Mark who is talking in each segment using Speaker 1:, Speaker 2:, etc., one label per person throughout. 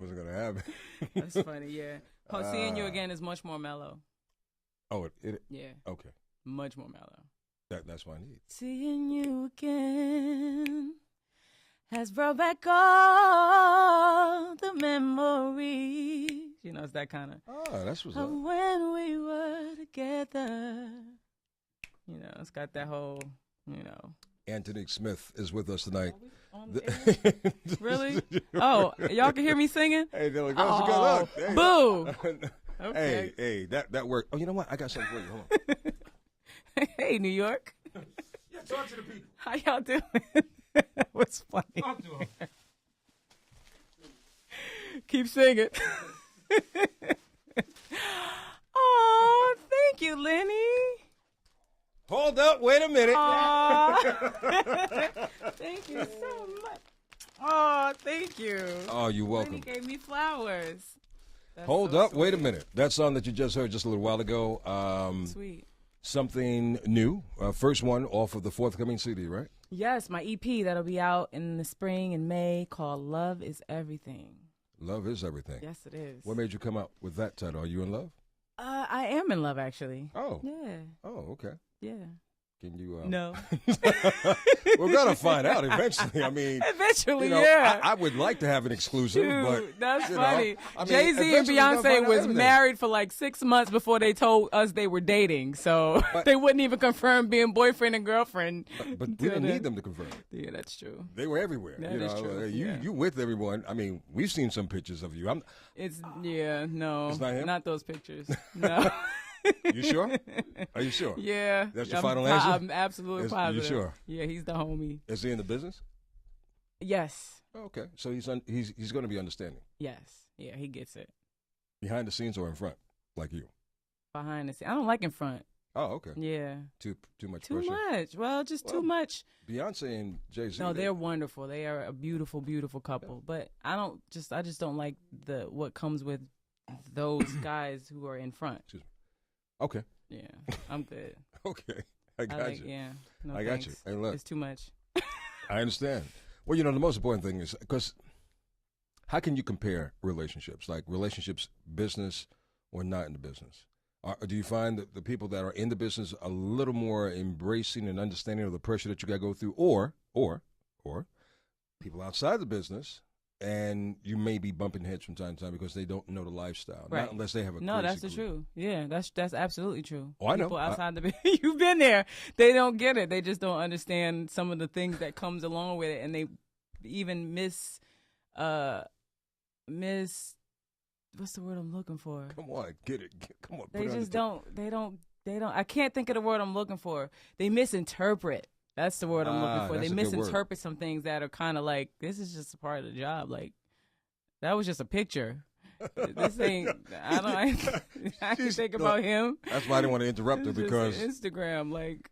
Speaker 1: wasn't going to happen.
Speaker 2: That's funny, yeah. Seeing you again is much more mellow.
Speaker 1: Oh,
Speaker 2: yeah.
Speaker 1: Okay.
Speaker 2: Much more mellow.
Speaker 1: That's what I need.
Speaker 2: Seeing you again has brought back all the memories. You know, it's that kind of.
Speaker 1: Oh, that's what's up.
Speaker 2: When we were together. You know, it's got that whole,
Speaker 1: Antonique Smith is with us tonight.
Speaker 2: Really? Oh, y'all can hear me singing?
Speaker 1: Hey, they're like, that was a good
Speaker 2: look. Hey. Boo.
Speaker 1: Okay. Hey, that worked. Oh, you know what? I got something for you. Hold
Speaker 2: on. Hey, New York.
Speaker 1: Yeah, talk to the people.
Speaker 2: How y'all doing? What's funny?
Speaker 1: Talk to them.
Speaker 2: Keep singing. Oh, thank you, Lenny.
Speaker 1: Hold up. Wait a minute.
Speaker 2: Thank you so much. Oh, thank you.
Speaker 1: Oh, you're welcome.
Speaker 2: Lenny gave me flowers. That's
Speaker 1: Hold
Speaker 2: so
Speaker 1: up.
Speaker 2: sweet.
Speaker 1: Wait a minute. That song that you just heard just a little while ago.
Speaker 2: Sweet.
Speaker 1: Something new. First one off of the forthcoming CD, right?
Speaker 2: Yes, my EP that'll be out in the spring in May called Love is Everything.
Speaker 1: Love is Everything.
Speaker 2: Yes, it is.
Speaker 1: What made you come out with that title? Are you in love?
Speaker 2: I am in love, actually.
Speaker 1: Oh.
Speaker 2: Yeah.
Speaker 1: Oh, okay.
Speaker 2: Yeah.
Speaker 1: Can you?
Speaker 2: No.
Speaker 1: We're gonna find out eventually. I mean,
Speaker 2: eventually, yeah.
Speaker 1: I would like to have an exclusive,
Speaker 2: Dude,
Speaker 1: but
Speaker 2: that's funny.
Speaker 1: I mean,
Speaker 2: Jay-Z and Beyonce was married for like 6 months before they told us they were dating, so they wouldn't even confirm being boyfriend and girlfriend.
Speaker 1: But we didn't need them to confirm.
Speaker 2: Yeah, that's true.
Speaker 1: They were everywhere.
Speaker 2: That is true.
Speaker 1: You with everyone. I mean, we've seen some pictures of you.
Speaker 2: It's not him? Not those pictures. No.
Speaker 1: You sure? Are you sure?
Speaker 2: Yeah.
Speaker 1: That's your final answer?
Speaker 2: I'm absolutely positive.
Speaker 1: You sure?
Speaker 2: Yeah, he's the homie.
Speaker 1: Is he in the business?
Speaker 2: Yes.
Speaker 1: Oh, okay. So he's going to be understanding.
Speaker 2: Yes. Yeah, he gets it.
Speaker 1: Behind the scenes or in front, like you?
Speaker 2: Behind the scenes. I don't like in front.
Speaker 1: Oh, okay.
Speaker 2: Yeah.
Speaker 1: Too much
Speaker 2: pressure?
Speaker 1: Too
Speaker 2: much. Well, too much.
Speaker 1: Beyonce and Jay-Z.
Speaker 2: No, they're wonderful. They are a beautiful, beautiful couple. Yeah. But I just don't like what comes with those guys who are in front.
Speaker 1: Excuse me. Okay.
Speaker 2: Yeah, I'm good.
Speaker 1: Okay. I got you.
Speaker 2: Yeah. No,
Speaker 1: I got you. Hey, look.
Speaker 2: It's too much.
Speaker 1: I understand. Well, the most important thing is, because how can you compare relationships, like relationships, business or not in the business? Do you find that the people that are in the business a little more embracing and understanding of the pressure that you got to go through, or people outside the business, and you may be bumping heads from time to time because they don't know the lifestyle,
Speaker 2: right?
Speaker 1: Not unless they have a
Speaker 2: no, that's
Speaker 1: clue.
Speaker 2: the truth. Yeah, that's absolutely true.
Speaker 1: Oh, I know.
Speaker 2: People outside the you've been there. They don't get it. They just don't understand some of the things that comes along with it, and they even miss. What's the word I'm looking for?
Speaker 1: Come on, get it. Come on.
Speaker 2: They just don't. They don't. I can't think of the word I'm looking for. They misinterpret. That's the word I'm looking for. They misinterpret some things that are kind of like, this is just a part of the job. Like, that was just a picture. This ain't. I can think about him.
Speaker 1: That's why I didn't want to interrupt her, because
Speaker 2: Instagram, like.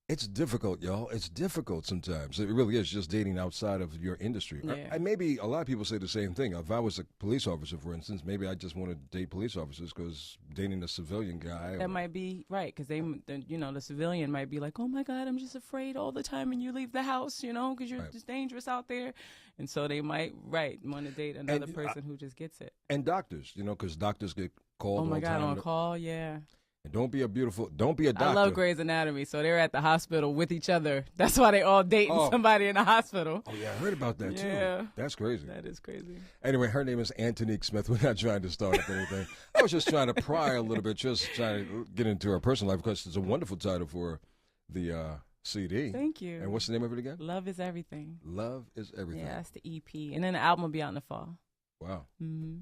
Speaker 1: It's difficult, y'all. It's difficult sometimes. It really is, just dating outside of your industry.
Speaker 2: Yeah.
Speaker 1: And maybe a lot of people say the same thing. If I was a police officer, for instance, maybe I just want to date police officers, because dating a civilian guy.
Speaker 2: That might be right, because the civilian might be like, oh my God, I'm just afraid all the time when you leave the house, because you're just dangerous out there. And so they might, want to date another person who just gets it.
Speaker 1: And doctors, because doctors get called.
Speaker 2: Oh my God, on call,
Speaker 1: yeah. And don't be a doctor.
Speaker 2: I love Grey's Anatomy, so they're at the hospital with each other. That's why they all dating somebody in the hospital.
Speaker 1: Oh, yeah, I heard about that, too. That's crazy.
Speaker 2: That is crazy.
Speaker 1: Anyway, her name is Antonique Smith. We're not trying to start up anything. I was just trying to pry a little bit, just trying to get into her personal life, because it's a wonderful title for the CD.
Speaker 2: Thank you.
Speaker 1: And what's the name of it again?
Speaker 2: Love is Everything.
Speaker 1: Love is Everything.
Speaker 2: Yeah, that's the EP. And then the album will be out in the fall.
Speaker 1: Wow.
Speaker 2: Mm-hmm.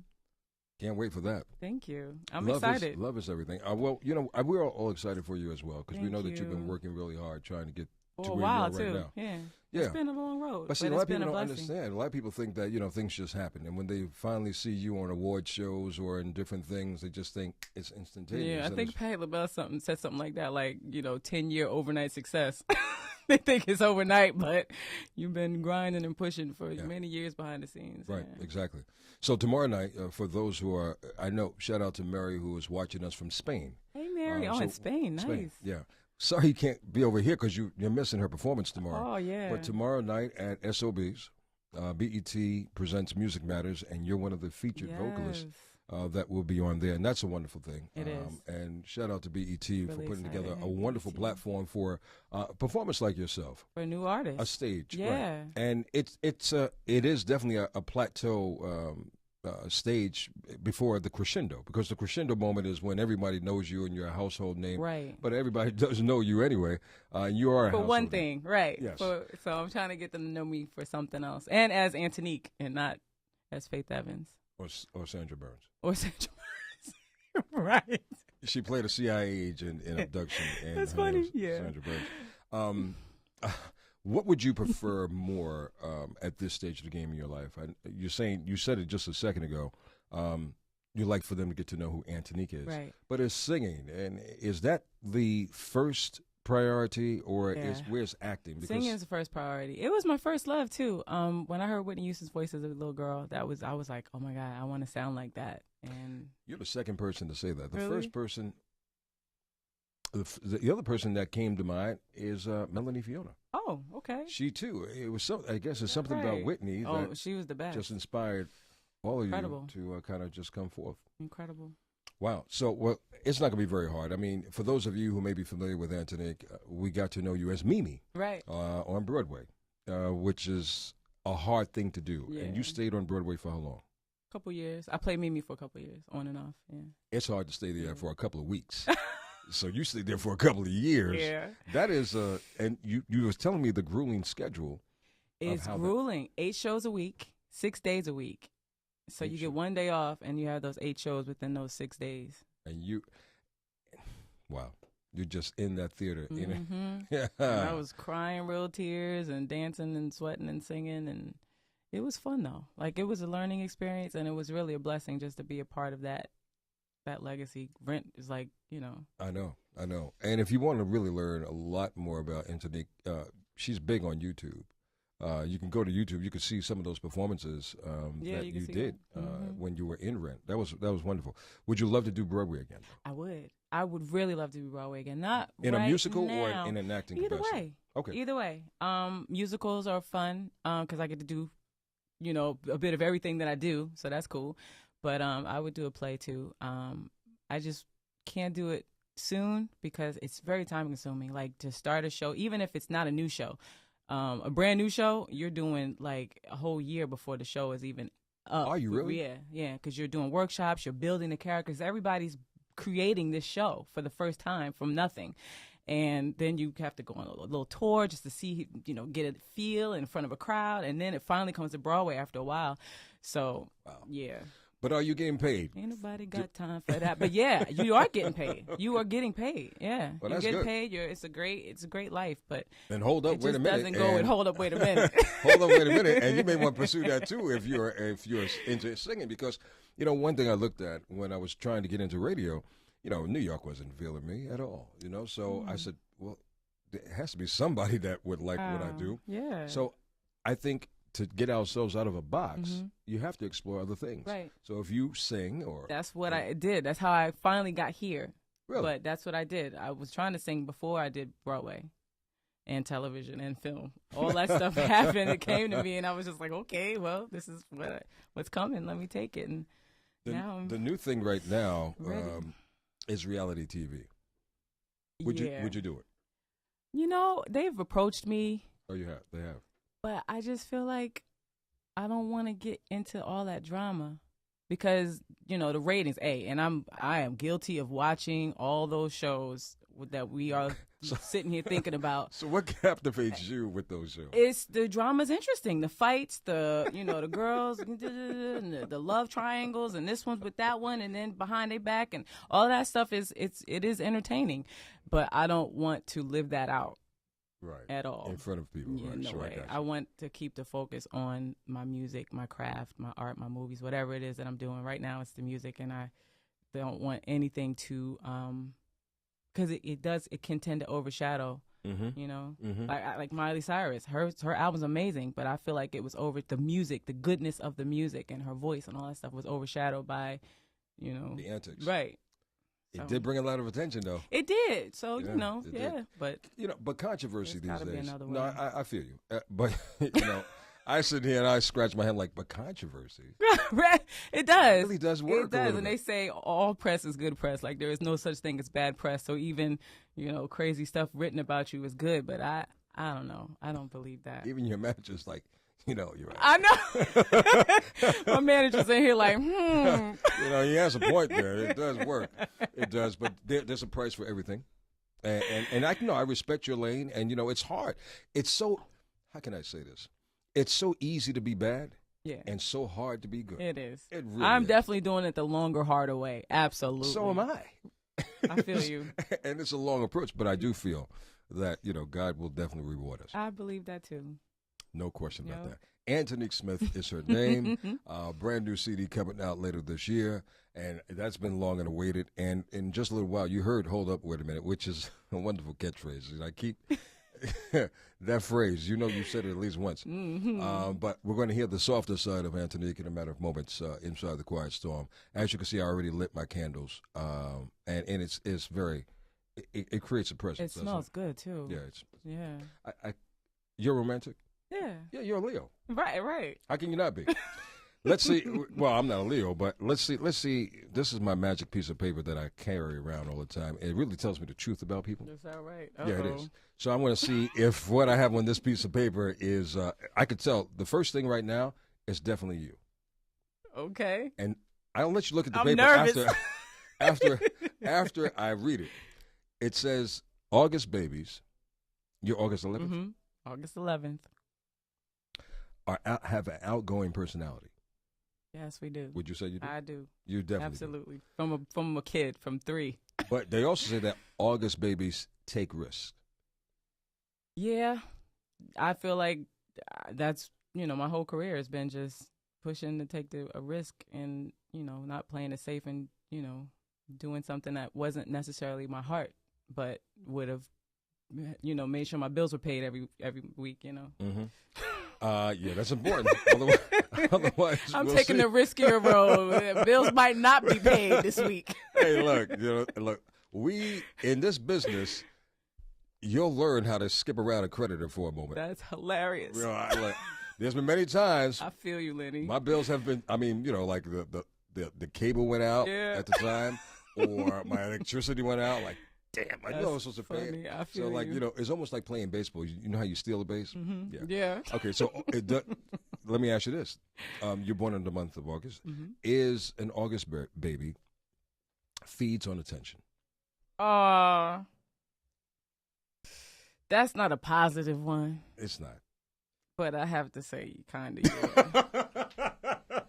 Speaker 1: Can't wait for that.
Speaker 2: Thank you. I'm excited.
Speaker 1: Love is everything. Well, we're all excited for you as well, because we know that you've been working really hard trying to get to where you are right now.
Speaker 2: Yeah. It's been a long road.
Speaker 1: But see, a lot of people don't understand. A lot of people think that, things just happen. And when they finally see you on award shows or in different things, they just think it's instantaneous.
Speaker 2: Yeah, I think Pat LaBelle said something like that, like, 10-year overnight success. They think it's overnight, but you've been grinding and pushing for many years behind the scenes.
Speaker 1: Right, exactly. So tomorrow night, for those who are, I know, shout out to Mary, who is watching us from Spain.
Speaker 2: Hey, Mary. In Spain. Nice.
Speaker 1: Spain, yeah. Sorry you can't be over here because you're missing her performance tomorrow.
Speaker 2: Oh, yeah.
Speaker 1: But tomorrow night at SOB's, BET presents Music Matters, and you're one of the featured vocalists that will be on there, and that's a wonderful thing.
Speaker 2: It is.
Speaker 1: And shout out to BET for putting together a wonderful platform for performers like yourself.
Speaker 2: For new artists.
Speaker 1: A stage.
Speaker 2: Yeah.
Speaker 1: Right. And it is definitely a plateau stage before the crescendo, because the crescendo moment is when everybody knows you and you're a household name.
Speaker 2: Right.
Speaker 1: But everybody doesn't know you anyway. You are a
Speaker 2: for one thing,
Speaker 1: name.
Speaker 2: right?
Speaker 1: Yes.
Speaker 2: So I'm trying to get them to know me for something else, and as Antonique, and not as Faith Evans
Speaker 1: or Sandra Burns.
Speaker 2: Or Sandra Burns. Right.
Speaker 1: She played a CIA agent in Abduction. And
Speaker 2: that's funny. Yeah.
Speaker 1: Sandra Burns. What would you prefer more at this stage of the game in your life? You said it just a second ago. You like for them to get to know who Antonique is,
Speaker 2: right? But
Speaker 1: it's singing, and is that the first priority, or where's acting? Because
Speaker 2: singing is the first priority. It was my first love too. When I heard Whitney Houston's voice as a little girl, I was like, oh my God, I want to sound like that. And
Speaker 1: you're the second person to say that. The
Speaker 2: really?
Speaker 1: First person. The other person that came to mind is Melanie Fiona.
Speaker 2: Oh, okay.
Speaker 1: She too. It was I guess it's something about Whitney.
Speaker 2: Oh, she was the best.
Speaker 1: Just inspired all of
Speaker 2: Incredible.
Speaker 1: You to kind of just come forth.
Speaker 2: Incredible.
Speaker 1: Wow. So, it's not going to be very hard. I mean, for those of you who may be familiar with Antonique, we got to know you as Mimi,
Speaker 2: right,
Speaker 1: on Broadway, which is a hard thing to do.
Speaker 2: Yeah.
Speaker 1: And you stayed on Broadway for how long?
Speaker 2: Couple years. I played Mimi for a couple years, on and off. Yeah.
Speaker 1: It's hard to stay there for a couple of weeks. So you stayed there for a couple of years.
Speaker 2: Yeah.
Speaker 1: That is, and you was telling me the grueling schedule.
Speaker 2: It's grueling. 8 shows a week, 6 days a week. So you get 1 day off, and you have those 8 shows within those 6 days.
Speaker 1: And wow, you're just in that theater.
Speaker 2: Mm-hmm. Yeah. I was crying real tears and dancing and sweating and singing, and it was fun though. Like, it was a learning experience, and it was really a blessing just to be a part of that legacy. Rent is like, I
Speaker 1: know. And if you want to really learn a lot more about Antonique, she's big on YouTube. You can go to YouTube. You can see some of those performances that you did when you were in Rent. That was wonderful. Would you love to do Broadway again?
Speaker 2: I would. I would really love to do Broadway again. Not
Speaker 1: in
Speaker 2: right
Speaker 1: a musical
Speaker 2: now.
Speaker 1: Or in an acting
Speaker 2: Either
Speaker 1: capacity?
Speaker 2: way.
Speaker 1: Okay.
Speaker 2: Either way. Musicals are fun because I get to do, a bit of everything that I do, so that's cool. But I would do a play too. I just can't do it soon because it's very time consuming. Like, to start a show, even if it's not a new show, a brand new show, you're doing like a whole year before the show is even up.
Speaker 1: Are you really?
Speaker 2: Yeah, because you're doing workshops, you're building the characters. Everybody's creating this show for the first time from nothing. And then you have to go on a little tour just to see, get a feel in front of a crowd. And then it finally comes to Broadway after a while. So, yeah.
Speaker 1: But are you getting paid?
Speaker 2: Ain't nobody got time for that. But yeah, you are getting paid. You are getting paid. Yeah,
Speaker 1: well,
Speaker 2: you
Speaker 1: get
Speaker 2: good. Paid. It's a great life. But
Speaker 1: and hold up, wait a minute.
Speaker 2: Doesn't go with hold up, wait a minute.
Speaker 1: Hold up, wait a minute. And you may want to pursue that too if you're into singing, because one thing I looked at when I was trying to get into radio, New York wasn't feeling me at all. So I said, well, there has to be somebody that would like what I do.
Speaker 2: Yeah.
Speaker 1: So I think, to get ourselves out of a box, you have to explore other things.
Speaker 2: Right.
Speaker 1: So if you sing
Speaker 2: That's what I did. That's how I finally got here.
Speaker 1: Really?
Speaker 2: But that's what I did. I was trying to sing before I did Broadway and television and film. All that stuff happened. It came to me, and I was just like, okay, well, this is what's coming. Let me take it. And now
Speaker 1: the new thing right now is reality TV. Would you do it?
Speaker 2: They've approached me.
Speaker 1: Oh, you have? They have.
Speaker 2: But I just feel like I don't want to get into all that drama because, the ratings, and I am guilty of watching all those shows that we are sitting here thinking about.
Speaker 1: So what captivates you with those shows?
Speaker 2: It's the drama's interesting. The fights, the girls, the love triangles, and this one's with that one, and then behind their back, and all that stuff it is entertaining. But I don't want to live that out.
Speaker 1: Right.
Speaker 2: At all.
Speaker 1: In front of people.
Speaker 2: Yeah,
Speaker 1: right.
Speaker 2: No way. I want to keep the focus on my music, my craft, my art, my movies, whatever it is that I'm doing. Right now it's the music, and I don't want anything to, because it can tend to overshadow, like Miley Cyrus. Her album's amazing, but I feel like it was over the music, the goodness of the music and her voice and all that stuff was overshadowed by,
Speaker 1: the antics.
Speaker 2: Right.
Speaker 1: It did bring a lot of attention, though.
Speaker 2: It did. So,
Speaker 1: did.
Speaker 2: But
Speaker 1: but controversy these days.
Speaker 2: No,
Speaker 1: I feel you. But, I sit here and I scratch my head like, but controversy.
Speaker 2: It does.
Speaker 1: It really does work.
Speaker 2: It does, and they say all press is good press. Like there is no such thing as bad press. So even crazy stuff written about you is good. But I don't know. I don't believe that.
Speaker 1: Even your manager's like, you're right.
Speaker 2: I know. My manager's in here like,
Speaker 1: he has a point there. It does work. It does, but there's a price for everything. And I respect your lane, and it's hard. It's so, how can I say this? It's so easy to be bad, and so hard to be good.
Speaker 2: It is.
Speaker 1: It really
Speaker 2: I'm
Speaker 1: is.
Speaker 2: definitely doing it the longer, harder way. Absolutely.
Speaker 1: So am I.
Speaker 2: I feel you.
Speaker 1: And it's a long approach, but I do feel that God will definitely reward us.
Speaker 2: I believe that too.
Speaker 1: No question about that. Antonique Smith is her name. Brand new CD coming out later this year, and that's been long and awaited. And in just a little while, you heard "Hold Up, Wait a Minute," which is a wonderful catchphrase. I keep that phrase. You said it at least once. But we're going to hear the softer side of Antonique in a matter of moments inside the Quiet Storm. As you can see, I already lit my candles, and it's very. It creates a presence.
Speaker 2: It smells good too.
Speaker 1: Yeah, you're romantic. Yeah, you're a Leo.
Speaker 2: Right.
Speaker 1: How can you not be? Let's see. Well, I'm not a Leo, but let's see. This is my magic piece of paper that I carry around all the time. It really tells me the truth about people.
Speaker 2: Is that right?
Speaker 1: Yeah, it is. So I'm going to see if what I have on this piece of paper is, I could tell the first thing right now is definitely you.
Speaker 2: Okay.
Speaker 1: And I'll let you look at the
Speaker 2: I'm
Speaker 1: paper
Speaker 2: nervous.
Speaker 1: after I read it. It says August babies. You're August 11th?
Speaker 2: Mm-hmm. August 11th.
Speaker 1: Have an outgoing personality.
Speaker 2: Yes, we do.
Speaker 1: Would you say you do?
Speaker 2: I do.
Speaker 1: You definitely
Speaker 2: absolutely do. From a kid, from 3.
Speaker 1: But they also say that August babies take risks.
Speaker 2: Yeah, I feel like that's my whole career has been just pushing to take a risk and not playing it safe and doing something that wasn't necessarily my heart, but would have made sure my bills were paid every week.
Speaker 1: Mm-hmm. Yeah, that's important. Otherwise,
Speaker 2: I'm taking the riskier road. Bills might not be paid this week.
Speaker 1: Hey, look. We in this business, you'll learn how to skip around a creditor for a moment.
Speaker 2: That's hilarious.
Speaker 1: There's been many times.
Speaker 2: I feel you, Lenny.
Speaker 1: My bills have been. I mean, like the cable went out at the time, or my electricity went out. Like, damn, I know I was supposed to pay it.
Speaker 2: I feel
Speaker 1: it's almost like playing baseball. You know how you steal a base?
Speaker 2: Mm-hmm. Yeah.
Speaker 1: Okay, so let me ask you this: you're born in the month of August.
Speaker 2: Mm-hmm.
Speaker 1: Is an August baby feeds on attention?
Speaker 2: That's not a positive one.
Speaker 1: It's not.
Speaker 2: But I have to say, kind of. Yeah.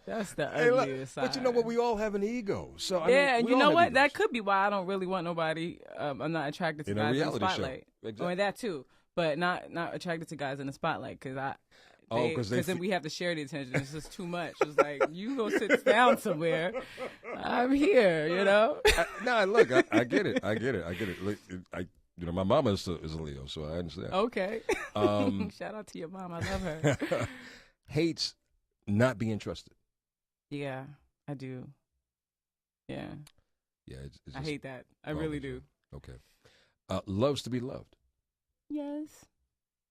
Speaker 2: That's the ugliest side.
Speaker 1: But you know what? We all have an ego. So
Speaker 2: and you know what? That could be why I don't really want nobody. I'm not attracted to guys in the spotlight.
Speaker 1: Exactly.
Speaker 2: Or that too, but not attracted to guys in the spotlight because then we have to share the attention. It's just too much. It's like you go sit down somewhere. I'm here.
Speaker 1: No, look, I get it. Look, my mama is a Leo, so I understand.
Speaker 2: Okay. Shout out to your mom. I love her.
Speaker 1: Hates not being trusted.
Speaker 2: Yeah, I do. Yeah.
Speaker 1: Yeah,
Speaker 2: I hate that. I really do.
Speaker 1: Okay. Loves to be loved.
Speaker 2: Yes,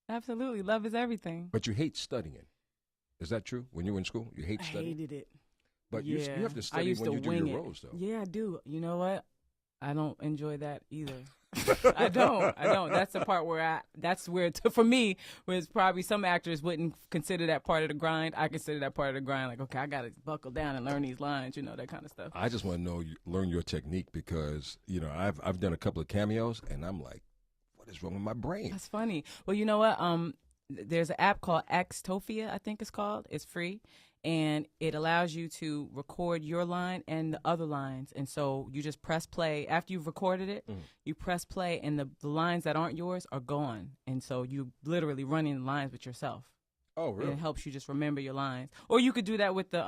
Speaker 2: absolutely. Love is everything.
Speaker 1: But you hate studying. Is that true? When you were in school, you hate studying?
Speaker 2: I hated it.
Speaker 1: But you have to study when you do your roles, though.
Speaker 2: Yeah, I do. You know what? I don't enjoy that either. I don't. That's the part where for me, where it's probably some actors wouldn't consider that part of the grind. I consider that part of the grind. Like, okay, I got to buckle down and learn these lines, that kind of stuff.
Speaker 1: I just want to learn your technique because, I've done a couple of cameos and I'm like, what is wrong with my brain?
Speaker 2: That's funny. Well, you know what? There's an app called Xtofia, I think it's called. It's free. And it allows you to record your line and the other lines. And so you just press play. After you've recorded it, you press play, and the lines that aren't yours are gone. And so you literally running the lines with yourself.
Speaker 1: Oh, really?
Speaker 2: And it helps you just remember your lines. Or you could do that with the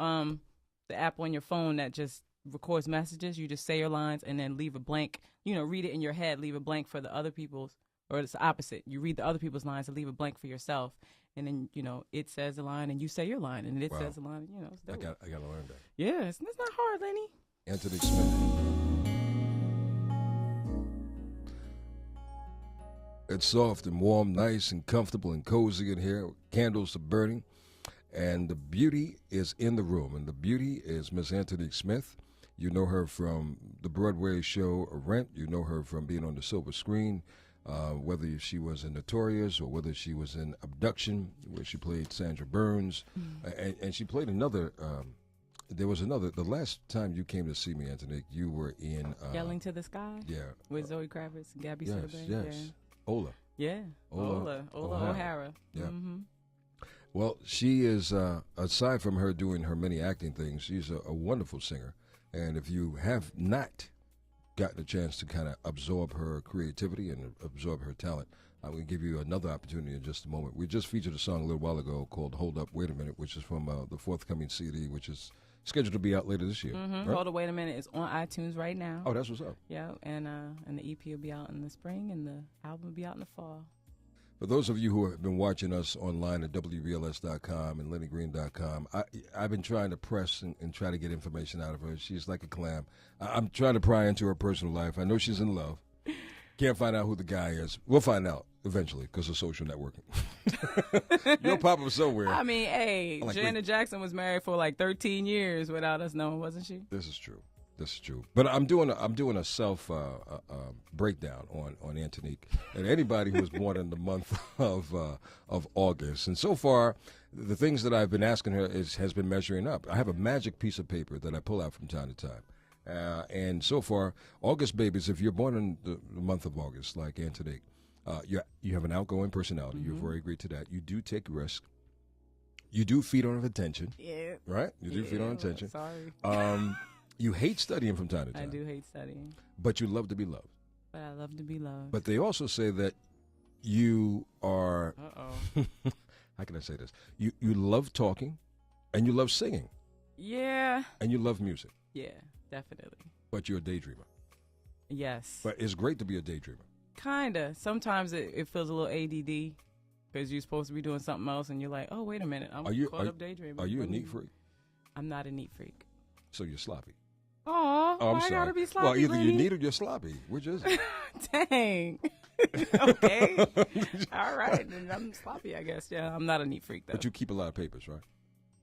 Speaker 2: app on your phone that just records messages. You just say your lines and then leave a blank. Read it in your head, leave a blank for the other people's. Or it's the opposite. You read the other people's lines and leave a blank for yourself. And then, it says a line and you say your line and it says a line, it's dope.
Speaker 1: I got to learn that.
Speaker 2: Yeah, it's not hard, Lenny.
Speaker 1: Antonique Smith. It's soft and warm, nice and comfortable and cozy in here. Candles are burning. And the beauty is in the room, and the beauty is Miss Antonique Smith. You know her from the Broadway show Rent. You know her from being on the silver screen, whether she was in Notorious or whether she was in Abduction, where she played Sandra Burns. And she played another, there was another, the last time you came to see me, Antonique, you were in...
Speaker 2: Yelling to the Sky?
Speaker 1: Yeah.
Speaker 2: With Zoe Kravitz and Gabby
Speaker 1: Yes,
Speaker 2: Sidibe.
Speaker 1: yes.
Speaker 2: Yeah.
Speaker 1: Ola.
Speaker 2: Yeah. Ola O'Hara.
Speaker 1: Yeah.
Speaker 2: Mm-hmm.
Speaker 1: Well, she is, aside from her doing her many acting things, she's a wonderful singer. And if you have not gotten a chance to kind of absorb her creativity and absorb her talent, I'm going to give you another opportunity in just a moment. We just featured a song a little while ago called Hold Up, Wait a Minute, which is from the forthcoming CD, which is scheduled to be out later this year.
Speaker 2: Mm-hmm.
Speaker 1: Right?
Speaker 2: Hold Up, Wait a Minute is on iTunes right now.
Speaker 1: Oh, that's what's up.
Speaker 2: Yeah, and the EP will be out in the spring, and the album will be out in the fall.
Speaker 1: For those of you who have been watching us online at WBLS.com and LennyGreen.com, I've been trying to press and try to get information out of her. She's like a clam. I'm trying to pry into her personal life. I know she's in love. Can't find out who the guy is. We'll find out eventually because of social networking. You'll pop up somewhere.
Speaker 2: I mean, hey, Janet Jackson was married for like 13 years without us knowing, wasn't she?
Speaker 1: This is true. This is true. But I'm doing a self breakdown on Antonique and anybody who was born in the month of August. And so far, the things that I've been asking her has been measuring up. I have a magic piece of paper that I pull out from time to time. And so far, August babies, if you're born in the month of August, like Antonique, you have an outgoing personality. Mm-hmm. You're very great to that. You do take risks. You do feed on attention. Yeah. Right? You do feed on attention.
Speaker 2: Sorry.
Speaker 1: You hate studying from time to time.
Speaker 2: I do hate studying.
Speaker 1: But you love to be loved.
Speaker 2: But I love to be loved.
Speaker 1: But they also say that you are...
Speaker 2: Uh-oh.
Speaker 1: How can I say this? You love talking and you love singing.
Speaker 2: Yeah.
Speaker 1: And you love music.
Speaker 2: Yeah, definitely.
Speaker 1: But you're a daydreamer.
Speaker 2: Yes.
Speaker 1: But it's great to be a daydreamer.
Speaker 2: Kinda. Sometimes it feels a little ADD because you're supposed to be doing something else and you're like, oh, wait a minute. I'm caught up daydreaming.
Speaker 1: Are you a neat freak?
Speaker 2: I'm not a neat freak.
Speaker 1: So you're sloppy.
Speaker 2: Oh,
Speaker 1: I'm
Speaker 2: I
Speaker 1: sorry.
Speaker 2: gotta be sloppy.
Speaker 1: Well, either
Speaker 2: Lenny.
Speaker 1: you're neat or you're sloppy. Which is it?
Speaker 2: Dang. Okay. All right. Then I'm sloppy, I guess. Yeah, I'm not a neat freak, though.
Speaker 1: But you keep a lot of papers, right?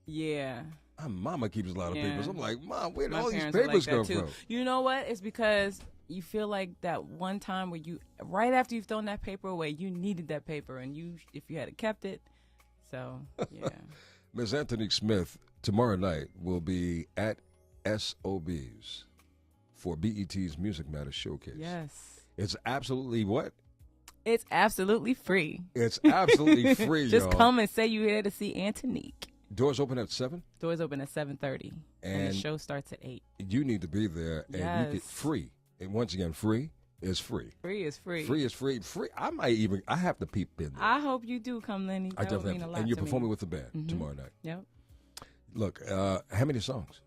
Speaker 2: Yeah.
Speaker 1: My mama keeps a lot of papers. I'm like, Mom, where did
Speaker 2: My
Speaker 1: all these
Speaker 2: parents are
Speaker 1: papers
Speaker 2: like
Speaker 1: come
Speaker 2: that, too.
Speaker 1: from?
Speaker 2: You know what? It's because you feel like that one time where right after you've thrown that paper away, you needed that paper, and if you had kept it. So, yeah.
Speaker 1: Ms. Antonique Smith, tomorrow night will be at SOBs for BET's Music Matters Showcase.
Speaker 2: Yes.
Speaker 1: It's absolutely what?
Speaker 2: It's absolutely free.
Speaker 1: It's absolutely free,
Speaker 2: Just
Speaker 1: y'all.
Speaker 2: come and say you're here to see Antonique.
Speaker 1: Doors open at 7?
Speaker 2: Doors open at 7:30, and the show starts at 8.
Speaker 1: You need to be there, and you get free. And once again, free is free.
Speaker 2: Free is free.
Speaker 1: Free is free. Free. I have to peep in there.
Speaker 2: I hope you do come, Lenny.
Speaker 1: I
Speaker 2: That would mean a lot
Speaker 1: and you're
Speaker 2: to me.
Speaker 1: performing with the band tomorrow night.
Speaker 2: Yep.
Speaker 1: Look, how many songs?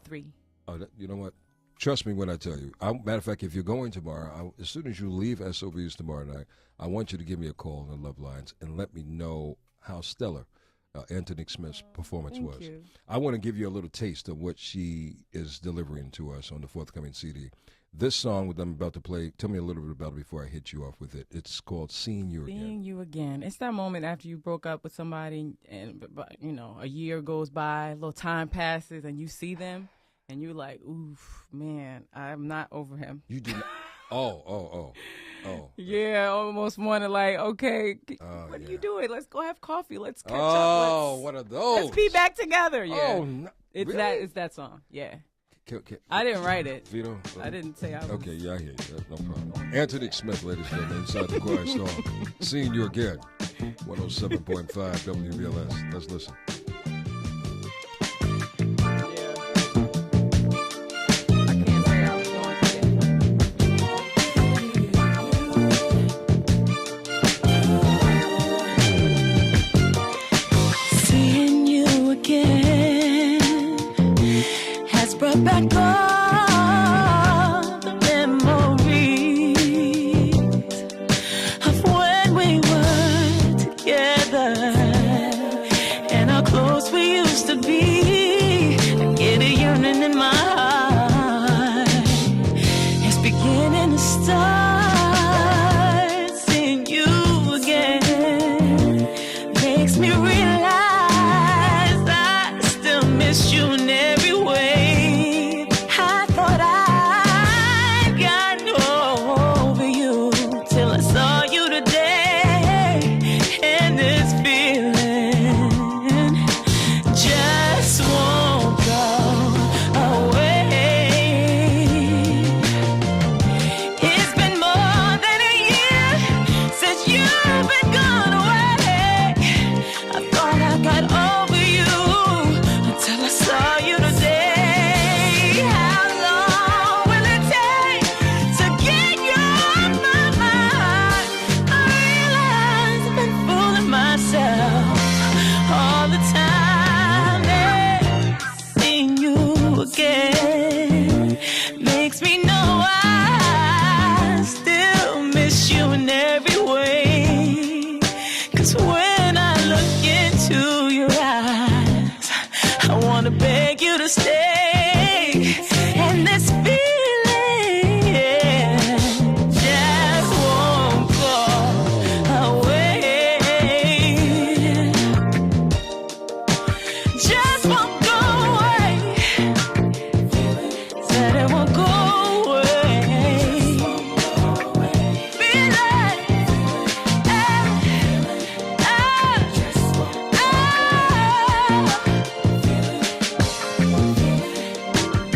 Speaker 2: 3.
Speaker 1: Oh, you know what? Trust me when I tell you. Matter of fact, if you're going tomorrow, as soon as you leave SOBs tomorrow night, I want you to give me a call on the Love Lines and let me know how stellar Antonique Smith's performance was.
Speaker 2: You.
Speaker 1: I want to give you a little taste of what she is delivering to us on the forthcoming CD. This song that I'm about to play, tell me a little bit about it before I hit you off with it. It's called Seeing You Again.
Speaker 2: Seeing You Again. It's that moment after you broke up with somebody and, a year goes by, a little time passes, and you see them, and you're like, oof, man, I'm not over him.
Speaker 1: You do not. Oh.
Speaker 2: Yeah, almost wanted like, okay, what are you doing? Let's go have coffee. Let's catch up.
Speaker 1: Oh, what are those?
Speaker 2: Let's be back together. Yeah.
Speaker 1: Oh, no,
Speaker 2: it's
Speaker 1: really?
Speaker 2: It's that song. Yeah.
Speaker 1: I
Speaker 2: didn't write it.
Speaker 1: Vito?
Speaker 2: I didn't say I was.
Speaker 1: Okay, yeah, I hear you. That's no problem. Antonique Smith, ladies and gentlemen, inside the Quiet Storm. Seeing You Again. 107.5 WBLS. Let's listen.
Speaker 3: Back all the memories of when we were together and how close we used to be. I get a yearning in my heart. It's beginning to start. Seeing you again makes me realize feeling makes me know I still miss you in every way. 'Cause when I look into your eyes, I wanna beg you to stay. And this feeling, yeah, just won't go away. Just won't go away. Said it won't go away. Feel like,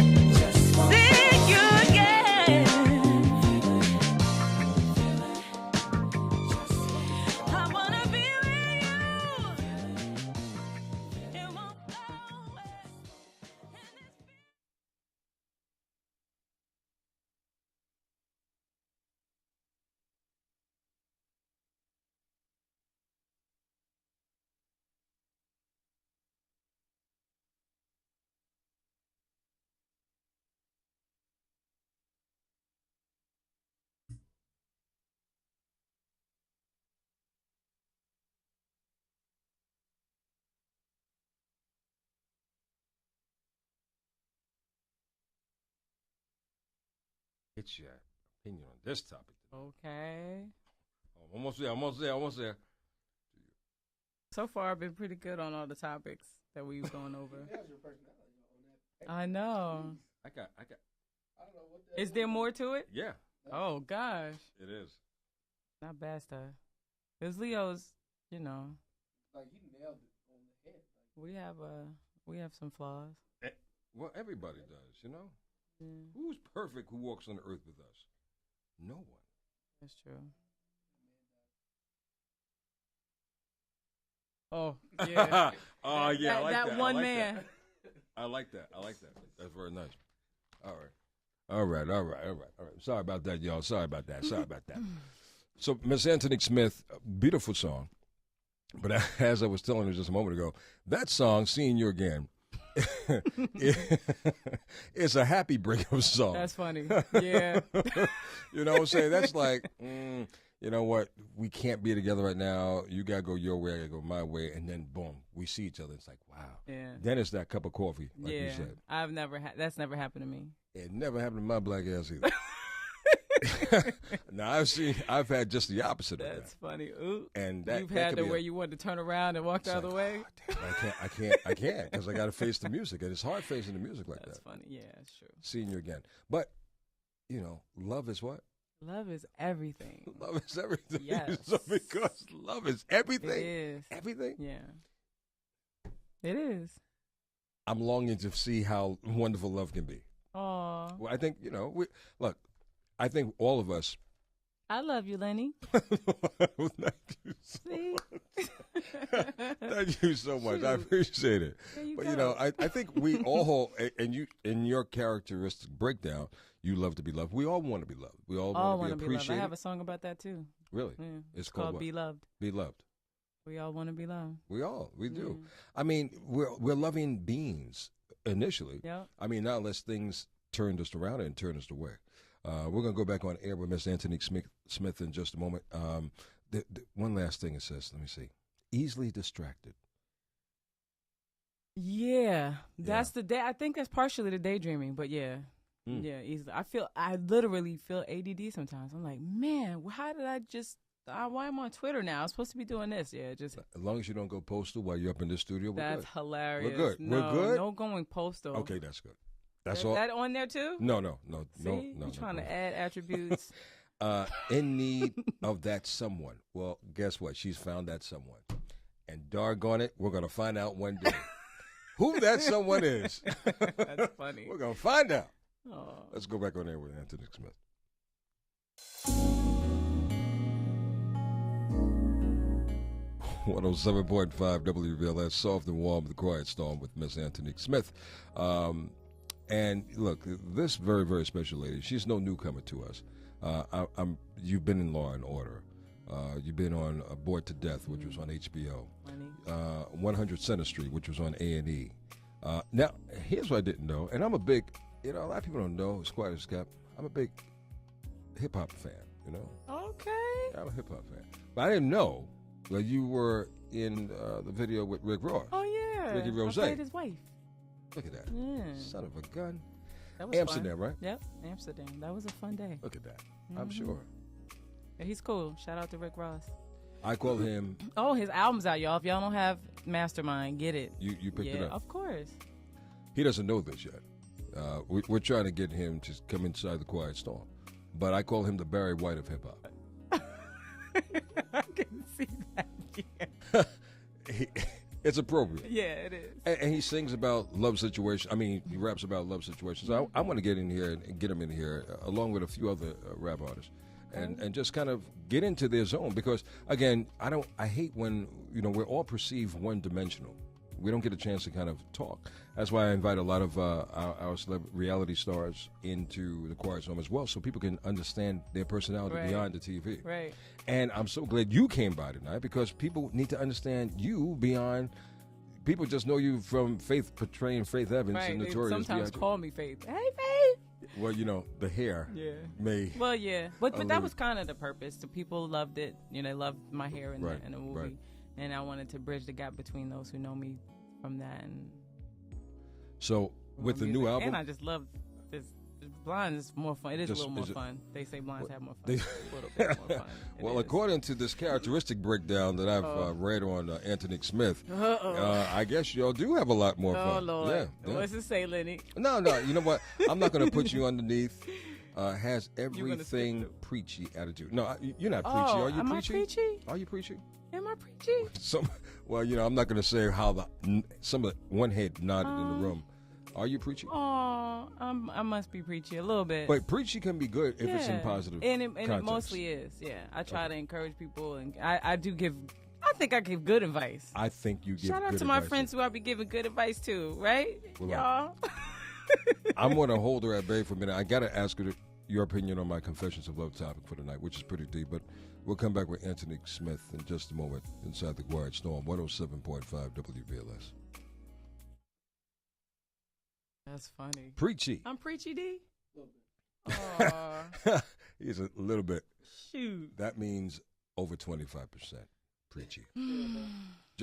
Speaker 3: see you again. I wanna be with you. It won't go away.
Speaker 1: Get your opinion on this topic.
Speaker 2: Okay.
Speaker 1: Oh, almost there.
Speaker 2: So far, I've been pretty good on all the topics that we've gone over. I know.
Speaker 1: I got.
Speaker 2: Is there more to it?
Speaker 1: Yeah,
Speaker 2: Oh gosh,
Speaker 1: it is.
Speaker 2: not bad stuff. Because Leo's, you know,
Speaker 4: Like he nailed it on the head.
Speaker 2: we have some flaws.
Speaker 1: Well, everybody does, you know.
Speaker 2: Yeah,
Speaker 1: Who's perfect who walks on the earth with us? No one.
Speaker 2: that's true. Oh yeah.
Speaker 1: Oh, yeah, I like that.
Speaker 2: That one
Speaker 1: I like
Speaker 2: man.
Speaker 1: That. I like that. That's very nice. All right. Sorry about that, y'all. Sorry about that. So, Miss Antonique Smith, a beautiful song. But as I was telling you just a moment ago, that song, Seeing You Again, it's a happy breakup song.
Speaker 2: That's funny. Yeah.
Speaker 1: You know what I'm saying? That's like, you know what? We can't be together right now. You got to go your way, I got to go my way. And then, boom, we see each other. It's like, wow.
Speaker 2: Yeah.
Speaker 1: Then it's that cup of coffee, like you
Speaker 2: Yeah.
Speaker 1: said.
Speaker 2: That's never happened to me.
Speaker 1: It never happened to my black ass either. Now, I've had just the opposite of that.
Speaker 2: That's funny. Ooh.
Speaker 1: And that,
Speaker 2: You've
Speaker 1: that
Speaker 2: had
Speaker 1: could
Speaker 2: to
Speaker 1: be
Speaker 2: where you wanted to turn around and walk the other way.
Speaker 1: Oh, damn, I can't, because I got to face the music, and it's hard facing the music like
Speaker 2: That's
Speaker 1: that.
Speaker 2: funny. Yeah, it's true.
Speaker 1: Seeing you again, but you know, love is what?
Speaker 2: Love is everything.
Speaker 1: Love is everything.
Speaker 2: Yes.
Speaker 1: So because love is everything.
Speaker 2: It is.
Speaker 1: Everything.
Speaker 2: Yeah. It is.
Speaker 1: I'm longing to see how wonderful love can be.
Speaker 2: Aw.
Speaker 1: Well, I think I think all of us.
Speaker 2: I love you, Lenny. See?
Speaker 1: Thank you so much. I appreciate it.
Speaker 2: There you
Speaker 1: But
Speaker 2: go.
Speaker 1: you know, I think we all, and you, in your characteristic breakdown, you love to be loved. We all want to be loved. We all
Speaker 2: All
Speaker 1: want to
Speaker 2: want
Speaker 1: be
Speaker 2: to be loved. I
Speaker 1: appreciated.
Speaker 2: have a song about that too.
Speaker 1: Really?
Speaker 2: Yeah.
Speaker 1: It's
Speaker 2: called
Speaker 1: what?
Speaker 2: Be Loved.
Speaker 1: Be loved.
Speaker 2: We all want to be loved.
Speaker 1: We do.
Speaker 2: Yeah.
Speaker 1: I mean, we're loving beings initially.
Speaker 2: Yeah.
Speaker 1: I mean, not unless things turned us around and turned us away. We're going to go back on air with Miss Antonique Smith in just a moment. One last thing it says, let me see. Easily distracted.
Speaker 2: Yeah. That's the day. I think that's partially the daydreaming, but yeah.
Speaker 1: Mm.
Speaker 2: Yeah, easily. I literally feel ADD sometimes. I'm like, man, how did I just, why am I on Twitter now? I'm supposed to be doing this. Yeah, just.
Speaker 1: As long as you don't go postal while you're up in the studio, we're
Speaker 2: That's
Speaker 1: good.
Speaker 2: hilarious.
Speaker 1: We're good.
Speaker 2: No,
Speaker 1: We're good?
Speaker 2: No going postal.
Speaker 1: Okay, that's good. That's
Speaker 2: Is
Speaker 1: all.
Speaker 2: that on there too?
Speaker 1: No.
Speaker 2: See? You're trying to add attributes.
Speaker 1: In need of that someone. Well, guess what? She's found that someone. And doggone it, we're going to find out one day who that someone is.
Speaker 2: That's funny.
Speaker 1: We're going to find out.
Speaker 2: Oh.
Speaker 1: Let's go back on air with Antonique Smith. .5 WBLS, Soft and Warm with the Quiet Storm with Miss Antonique Smith. And look, this very, very special lady, she's no newcomer to us. You've been in Law and Order. You've been on Bored to Death, which was on HBO. 100 Center Street, which was on A&E. Now, here's what I didn't know, and I'm a big, a lot of people don't know, Squatters Cap, I'm a big hip-hop fan,
Speaker 2: Okay.
Speaker 1: I'm a hip-hop fan. But I didn't know that you were in the video with Rick Ross.
Speaker 2: Oh, yeah.
Speaker 1: Ricky Rose.
Speaker 2: I played his wife.
Speaker 1: Look at that.
Speaker 2: Yeah.
Speaker 1: Son of a gun.
Speaker 2: That was
Speaker 1: Amsterdam,
Speaker 2: fun.
Speaker 1: right?
Speaker 2: Yep, Amsterdam. That was a fun day.
Speaker 1: Look at that. I'm sure.
Speaker 2: Yeah, he's cool. Shout out to Rick Ross.
Speaker 1: I call him.
Speaker 2: Oh, his album's out, y'all. If y'all don't have Mastermind, get it.
Speaker 1: You picked it up.
Speaker 2: Of course.
Speaker 1: He doesn't know this yet. We're trying to get him to come inside the Quiet Storm. But I call him the Barry White of hip-hop.
Speaker 2: I can see that, yeah.
Speaker 1: It's appropriate.
Speaker 2: Yeah, it is.
Speaker 1: And he sings about love situations. I mean, he raps about love situations. I want to get in here and get him in here, along with a few other rap artists. And just kind of get into their zone, because again, I hate when we're all perceived one-dimensional. We don't get a chance to kind of talk. That's why I invite a lot of our reality stars into the Quiet Storm as well, so people can understand their personality beyond the TV.
Speaker 2: Right.
Speaker 1: And I'm so glad you came by tonight, because people need to understand you beyond. People just know you from Faith, portraying Faith Evans and Notorious.
Speaker 2: They sometimes
Speaker 1: B.I.G.
Speaker 2: call me Faith. Hey, Faith.
Speaker 1: Well, the hair.
Speaker 2: Yeah.
Speaker 1: May.
Speaker 2: Well, yeah, but that was kind of the purpose. The people loved it. They loved my hair in the movie,
Speaker 1: right.
Speaker 2: And I wanted to bridge the gap between those who know me from that. And
Speaker 1: so with the new album,
Speaker 2: and I just love this. Blind is more fun. It is a little more fun. They say blinds have more fun. A little bit more fun.
Speaker 1: Well, according to this characteristic breakdown that I've read on Antonique Smith, I guess y'all do have a lot more fun.
Speaker 2: Oh, Lord.
Speaker 1: Yeah.
Speaker 2: What's it say, Lenny?
Speaker 1: No. You know what? I'm not going to put you underneath. Has everything preachy attitude. No, you're not preachy. Are you
Speaker 2: am
Speaker 1: preachy?
Speaker 2: I preachy?
Speaker 1: Are you preachy?
Speaker 2: Am I preachy?
Speaker 1: Well, I'm not going to say how some of the one head nodded in the room. Are you preachy?
Speaker 2: Oh, I must be preachy a little bit.
Speaker 1: But preachy can be good if it's in positive
Speaker 2: and it
Speaker 1: context.
Speaker 2: mostly is. Yeah, I try to encourage people, and I do give. I think I give good advice.
Speaker 1: I think you give.
Speaker 2: Shout out
Speaker 1: good
Speaker 2: to my
Speaker 1: advice.
Speaker 2: friends who I be giving good advice to, right,
Speaker 1: Well,
Speaker 2: y'all?
Speaker 1: I'm going to hold her at bay for a minute. I got to ask her your opinion on my Confessions of Love topic for tonight, which is pretty deep. But we'll come back with Antonique Smith in just a moment inside the Quiet Storm, 107.5 WVLS.
Speaker 2: That's funny.
Speaker 1: Preachy.
Speaker 2: I'm preachy, D?
Speaker 1: He's a little bit.
Speaker 2: Shoot.
Speaker 1: That means over 25% preachy.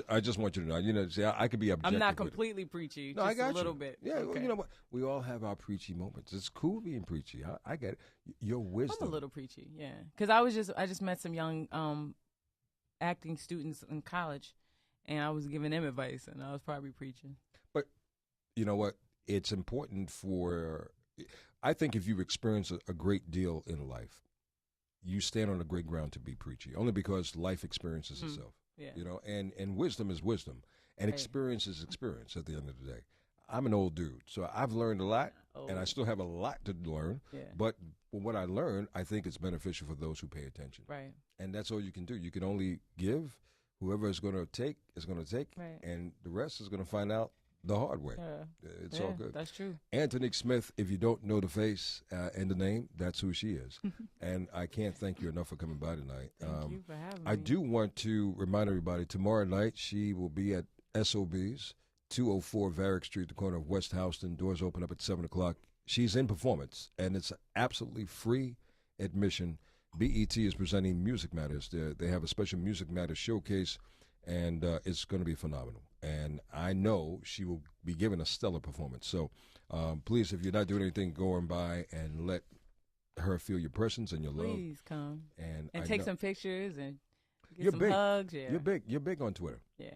Speaker 1: I just want you to know. See, I could be objective.
Speaker 2: I'm not completely preachy.
Speaker 1: No,
Speaker 2: just
Speaker 1: I got
Speaker 2: a little
Speaker 1: you.
Speaker 2: bit.
Speaker 1: Yeah,
Speaker 2: okay.
Speaker 1: well, you know what? We all have our preachy moments. It's cool being preachy. I get it. Your wisdom.
Speaker 2: I'm a little preachy, yeah. Because I just met some young acting students in college, and I was giving them advice, and I was probably preaching.
Speaker 1: But you know what? It's important I think if you experience a great deal in life, you stand on a great ground to be preachy, only because life experiences itself.
Speaker 2: Yeah.
Speaker 1: And wisdom is wisdom, and experience is experience at the end of the day. I'm an old dude, so I've learned a lot, and I still have a lot to learn. Yeah. But what I learned, I think it's beneficial for those who pay attention.
Speaker 2: Right.
Speaker 1: And that's all you can do. You can only give. Whoever is going to take is going to take, and the rest is going to find out the hard way. Yeah. It's all good.
Speaker 2: That's true.
Speaker 1: Antonique Smith, if you don't know the face and the name, that's who she is. And I can't thank you enough for coming by tonight.
Speaker 2: Thank you for having me.
Speaker 1: I do want to remind everybody, tomorrow night she will be at SOB's, 204 Varick Street, the corner of West Houston. Doors open up at 7 o'clock. She's in performance, and it's absolutely free admission. BET is presenting Music Matters. They have a special Music Matters showcase, and it's going to be phenomenal. And I know she will be giving a stellar performance. So please, if you're not doing anything, go on by and let her feel your presence and your love.
Speaker 2: Please come. And
Speaker 1: I
Speaker 2: take
Speaker 1: know.
Speaker 2: some pictures and get
Speaker 1: You're
Speaker 2: some
Speaker 1: big.
Speaker 2: hugs. Yeah.
Speaker 1: You're big on Twitter.
Speaker 2: Yeah.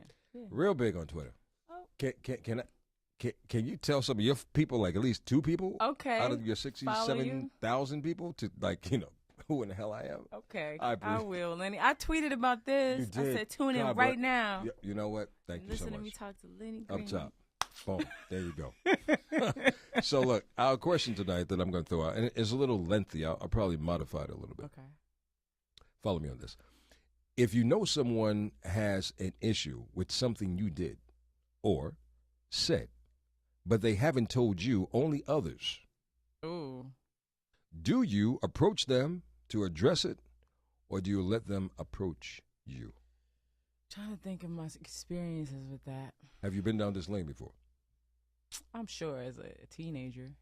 Speaker 1: Real big on Twitter.
Speaker 2: Oh.
Speaker 1: Can you tell some of your people, like at least two people out of your 67,000 people, to who in the hell I am?
Speaker 2: Okay, I will, Lenny. I tweeted about this.
Speaker 1: You did.
Speaker 2: I said, tune in right now.
Speaker 1: You know what? Thank you so much.
Speaker 2: Listen to me talk to Lenny Green.
Speaker 1: Up top. Boom. There you go. So, look, our question tonight that I'm going to throw out, and it's a little lengthy. I'll probably modify it a little bit.
Speaker 2: Okay.
Speaker 1: Follow me on this. If you know someone has an issue with something you did or said, but they haven't told you, only others,
Speaker 2: ooh,
Speaker 1: do you approach them to address it, or do you let them approach you?
Speaker 2: Trying to think of my experiences with that.
Speaker 1: Have you been down this lane before?
Speaker 2: I'm sure as a teenager.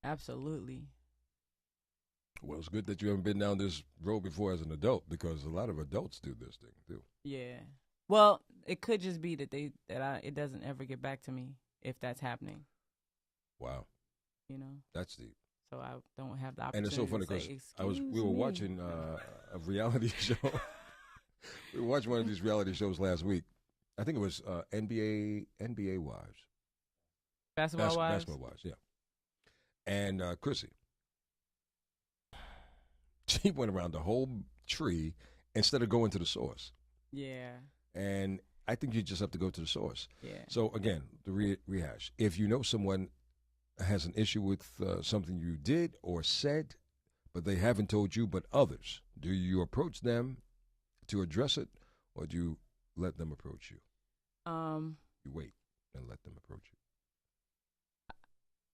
Speaker 2: Absolutely.
Speaker 1: Well, it's good that you haven't been down this road before as an adult, because a lot of adults do this thing too.
Speaker 2: Yeah. Well, it could just be that it doesn't ever get back to me if that's happening.
Speaker 1: Wow.
Speaker 2: You know.
Speaker 1: That's deep.
Speaker 2: So I don't have the opportunity.
Speaker 1: And it's so funny because we were watching a reality show. We were watching one of these reality shows last week. I think it was NBA Wives.
Speaker 2: Basketball Wives?
Speaker 1: Basketball Wives, yeah. And Chrissy, she went around the whole tree instead of going to the source.
Speaker 2: Yeah.
Speaker 1: And I think you just have to go to the source.
Speaker 2: Yeah.
Speaker 1: So, again, the rehash. If you know someone has an issue with something you did or said, but they haven't told you, but others, do you approach them to address it, or do you let them approach you? You wait and let them approach you.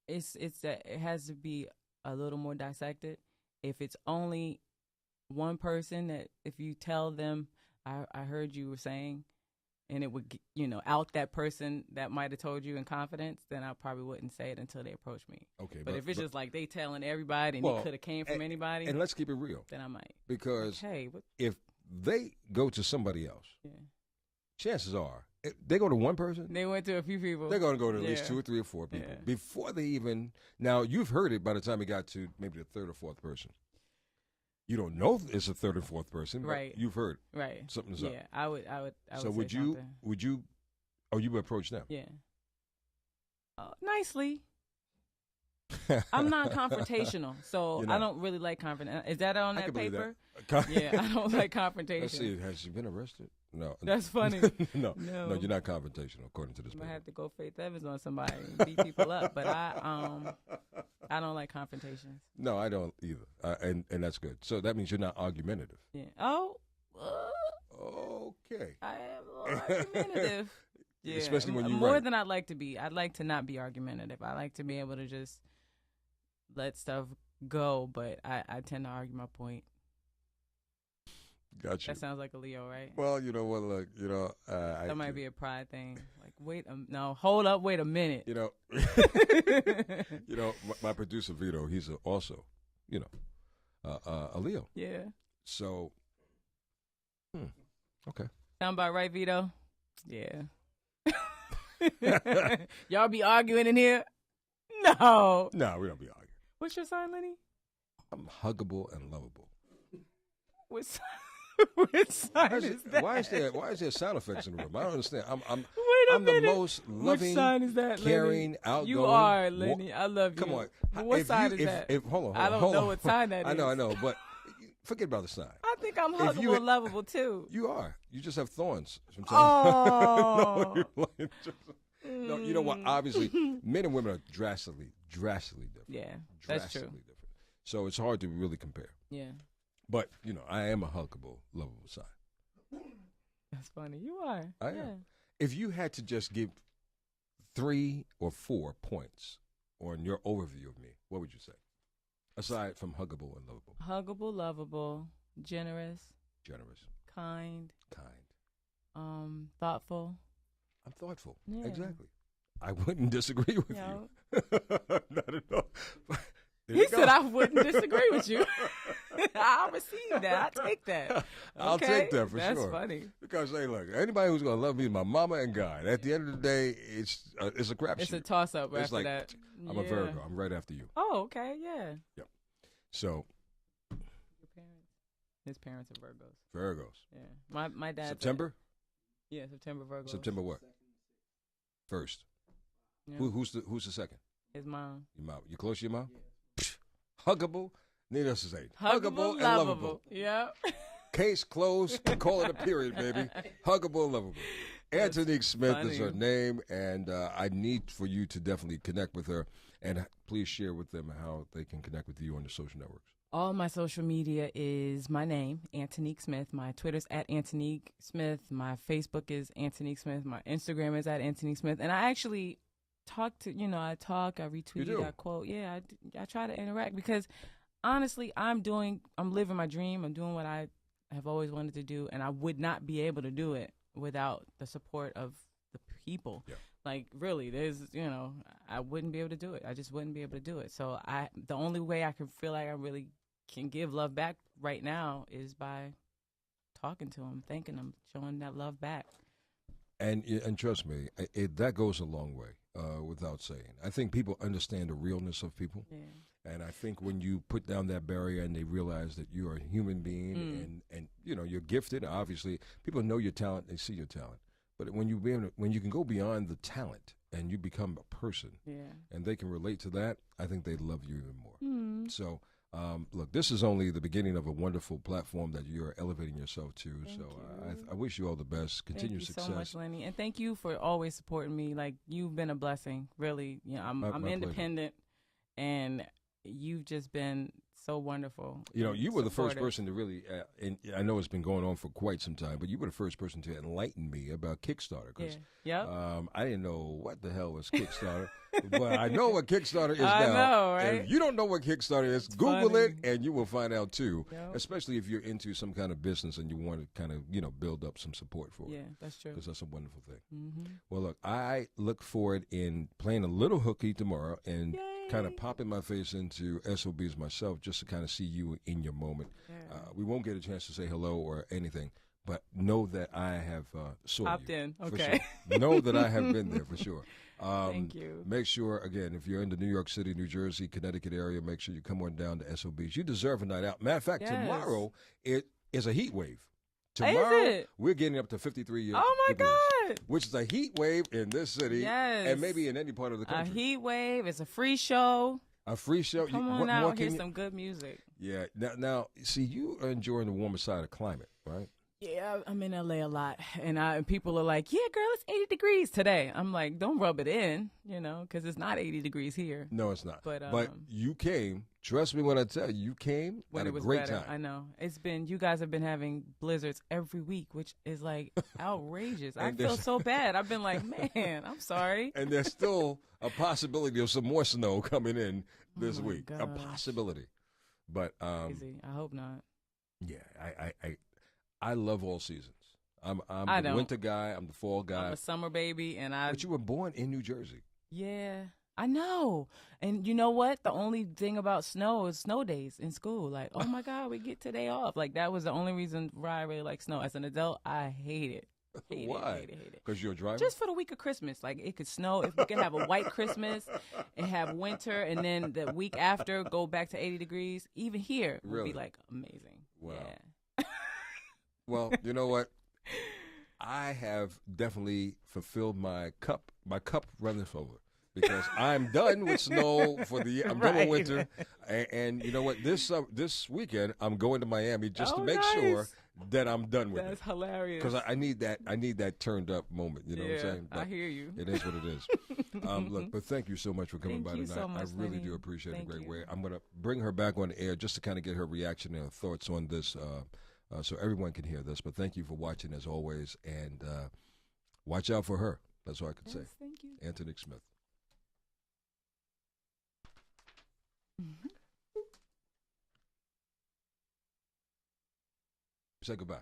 Speaker 2: It has to be a little more dissected. If it's only one person, that if you tell them, I heard you were saying, and it would, out that person that might have told you in confidence, then I probably wouldn't say it until they approach me.
Speaker 1: Okay.
Speaker 2: But if it's just like they telling everybody and it could have came from anybody.
Speaker 1: And let's keep it real.
Speaker 2: Then I might.
Speaker 1: Because
Speaker 2: hey,
Speaker 1: if they go to somebody else,
Speaker 2: yeah,
Speaker 1: chances are, if they go to one person.
Speaker 2: They went to a few people.
Speaker 1: They're going to go to at least 2 or 3 or 4 people before they even. Now, you've heard it by the time it got to maybe the third or fourth person. You don't know if it's a third or fourth person,
Speaker 2: right?
Speaker 1: But you've heard,
Speaker 2: right?
Speaker 1: Something's up.
Speaker 2: Yeah, I would.
Speaker 1: So would you? Oh, you would approach them?
Speaker 2: Yeah. Nicely. I'm not confrontational, so I don't really like confrontation. Is that on that paper? Yeah, I don't like confrontation.
Speaker 1: Let's see. Has she been arrested? No.
Speaker 2: That's funny.
Speaker 1: No, you're not confrontational, according to this paper.
Speaker 2: I have to go Faith Evans on somebody and beat people up, but I don't like confrontations.
Speaker 1: No, I don't either, and that's good. So that means you're not argumentative.
Speaker 2: Yeah. Oh.
Speaker 1: Okay.
Speaker 2: I am argumentative. Yeah.
Speaker 1: Especially when you
Speaker 2: more than I'd like to be. I'd like to not be argumentative. I like to be able to just let stuff go, but I tend to argue my point.
Speaker 1: Gotcha.
Speaker 2: That sounds like a Leo, right?
Speaker 1: Well, you know what? Look,
Speaker 2: that might be a pride thing. Like, hold up, wait a minute.
Speaker 1: My producer Vito, he's also, a Leo.
Speaker 2: Yeah.
Speaker 1: So, okay.
Speaker 2: Sound about right, Vito? Yeah. Y'all be arguing in here? No.
Speaker 1: No, we don't be arguing.
Speaker 2: What's your sign, Lenny?
Speaker 1: I'm huggable and lovable.
Speaker 2: Which sign is that?
Speaker 1: Why is there sound effects in the room? I don't understand.
Speaker 2: I'm
Speaker 1: the most loving,
Speaker 2: which sign is that,
Speaker 1: caring,
Speaker 2: Lenny?
Speaker 1: outgoing.
Speaker 2: You are, Lenny. I love you.
Speaker 1: Come on.
Speaker 2: What sign is that?
Speaker 1: Hold on.
Speaker 2: I don't know what sign that is.
Speaker 1: I know, but forget about the sign.
Speaker 2: I think I'm huggable and lovable too.
Speaker 1: You are. You just have thorns sometimes.
Speaker 2: Oh.
Speaker 1: No, you know what? Obviously, men and women are drastically different.
Speaker 2: Yeah, that's true.
Speaker 1: Drastically different. So it's hard to really compare.
Speaker 2: Yeah.
Speaker 1: But, I am a huggable, lovable sign.
Speaker 2: That's funny. You are.
Speaker 1: I am. If you had to just give 3 or 4 points on your overview of me, what would you say? Aside from huggable and lovable.
Speaker 2: Huggable, lovable, generous. Kind. Thoughtful.
Speaker 1: I'm thoughtful.
Speaker 2: Yeah.
Speaker 1: Exactly. I wouldn't disagree with you. Not at all.
Speaker 2: He said I wouldn't disagree with you. I'll receive that. I'll take that. Okay?
Speaker 1: I'll take that for sure.
Speaker 2: That's funny.
Speaker 1: Because, hey, look, anybody who's going to love me is my mama and God. At the end of the day, it's a crapshoot.
Speaker 2: It's a toss-up after that.
Speaker 1: I'm a Virgo. I'm right after you.
Speaker 2: Oh, okay, yeah.
Speaker 1: Yep. So.
Speaker 2: Your parents? His parents are Virgos.
Speaker 1: Virgos.
Speaker 2: Yeah. My dad.
Speaker 1: September?
Speaker 2: Yeah, September Virgos.
Speaker 1: September what? 1st.
Speaker 2: Yeah.
Speaker 1: Who's the second?
Speaker 2: His mom.
Speaker 1: Your mom. You close to your mom? Yeah. Huggable. Needless to say.
Speaker 2: Huggable
Speaker 1: and lovable.
Speaker 2: Yeah.
Speaker 1: Case closed. Call it a period, baby. Huggable and lovable. Antonique Smith is her name, and I need for you to definitely connect with her. And please share with them how they can connect with you on the social networks.
Speaker 2: All my social media is my name, Antonique Smith. My Twitter's at Antonique Smith. My Facebook is Antonique Smith. My Instagram is at Antonique Smith. And I actually I retweet, I quote. Yeah, I try to interact because honestly, I'm living my dream. I'm doing what I have always wanted to do, and I would not be able to do it without the support of the people.
Speaker 1: Yeah.
Speaker 2: Like really, there's I wouldn't be able to do it. I just wouldn't be able to do it. So the only way I can feel like I really can give love back right now is by talking to them, thanking them, showing that love back.
Speaker 1: And trust me, that goes a long way, without saying. I think people understand the realness of people.
Speaker 2: Yeah.
Speaker 1: And I think when you put down that barrier and they realize that you're a human being and you're gifted, obviously, people know your talent, they see your talent. But when you can go beyond the talent and you become a person, and they can relate to that, I think they love you even more. So, look, this is only the beginning of a wonderful platform that you're elevating yourself to. I wish you all the best. Continue success.
Speaker 2: Thank you so much, Lenny, and thank you for always supporting me. Like you've been a blessing, really. I'm independent, and you've just been so wonderful.
Speaker 1: You were the first person to really, and I know it's been going on for quite some time, but you were the first person to enlighten me about Kickstarter. Cause, I didn't know what the hell was Kickstarter, but I know what Kickstarter is now.
Speaker 2: I know, right?
Speaker 1: And if you don't know what Kickstarter is, Google it, and you will find out too. Yep. Especially if you're into some kind of business and you want to kind of, build up some support for it.
Speaker 2: Yeah, that's true.
Speaker 1: Because that's a wonderful thing.
Speaker 2: Mm-hmm.
Speaker 1: Well, look, I look forward in playing a little hooky tomorrow and kind of popping my face into SOBs myself just to kind of see you in your moment. Yeah. We won't get a chance to say hello or anything, but know that I have saw
Speaker 2: popped
Speaker 1: you.
Speaker 2: in. Okay.
Speaker 1: Sure. Know that I have been there for sure.
Speaker 2: Thank you.
Speaker 1: Make sure, again, if you're in the New York City, New Jersey, Connecticut area, make sure you come on down to SOBs. You deserve a night out. Matter of fact, tomorrow it is a heat wave. Tomorrow, we're getting up to 53 years.
Speaker 2: Oh, my God.
Speaker 1: Which is a heat wave in this city and maybe in any part of the country.
Speaker 2: A heat wave. It's a free show.
Speaker 1: A free show.
Speaker 2: Come on out, hear some good music.
Speaker 1: Yeah. Now, see, you are enjoying the warmer side of climate, right?
Speaker 2: Yeah, I'm in LA a lot, and people are like, "Yeah, girl, it's 80 degrees today." I'm like, "Don't rub it in, because it's not 80 degrees here."
Speaker 1: No, it's not. But you came. Trust me when I tell you came
Speaker 2: when
Speaker 1: at
Speaker 2: it was
Speaker 1: a great
Speaker 2: better.
Speaker 1: time.
Speaker 2: I know you guys have been having blizzards every week, which is like outrageous. I feel so bad. I've been like, man, I'm sorry.
Speaker 1: And there's still a possibility of some more snow coming in this week.
Speaker 2: Gosh.
Speaker 1: A possibility, but
Speaker 2: crazy. I hope not.
Speaker 1: Yeah, I love all seasons. I'm the winter guy. I'm the fall guy.
Speaker 2: I'm a summer baby,
Speaker 1: But you were born in New Jersey.
Speaker 2: Yeah, I know. And you know what? The only thing about snow is snow days in school. Like, oh my God, we get today off. Like that was the only reason why I really like snow. As an adult, I hate it.
Speaker 1: Why?
Speaker 2: Hate it.
Speaker 1: Because you're a driver?
Speaker 2: Just for the week of Christmas. Like, it could snow. If we could have a white Christmas and have winter, and then the week after go back to 80 degrees, even here would be, like, amazing.
Speaker 1: Wow.
Speaker 2: Yeah.
Speaker 1: Well, you know what? I have definitely fulfilled my cup. My cup runneth over. Because I'm done with snow for the year. I'm done with winter. And you know what? This weekend, I'm going to Miami just to make sure that I'm done with it.
Speaker 2: That's hilarious.
Speaker 1: Because I need that turned up moment. You know what I'm saying? But
Speaker 2: I hear you.
Speaker 1: It is what it is. Look, but thank you so much for coming by tonight.
Speaker 2: So much,
Speaker 1: I really do appreciate it in a great way. I'm going to bring her back on the air just to kind of get her reaction and her thoughts on this so everyone can hear this. But thank you for watching as always. And watch out for her. That's all I can say.
Speaker 2: Thank you.
Speaker 1: Antonique Smith. Say goodbye.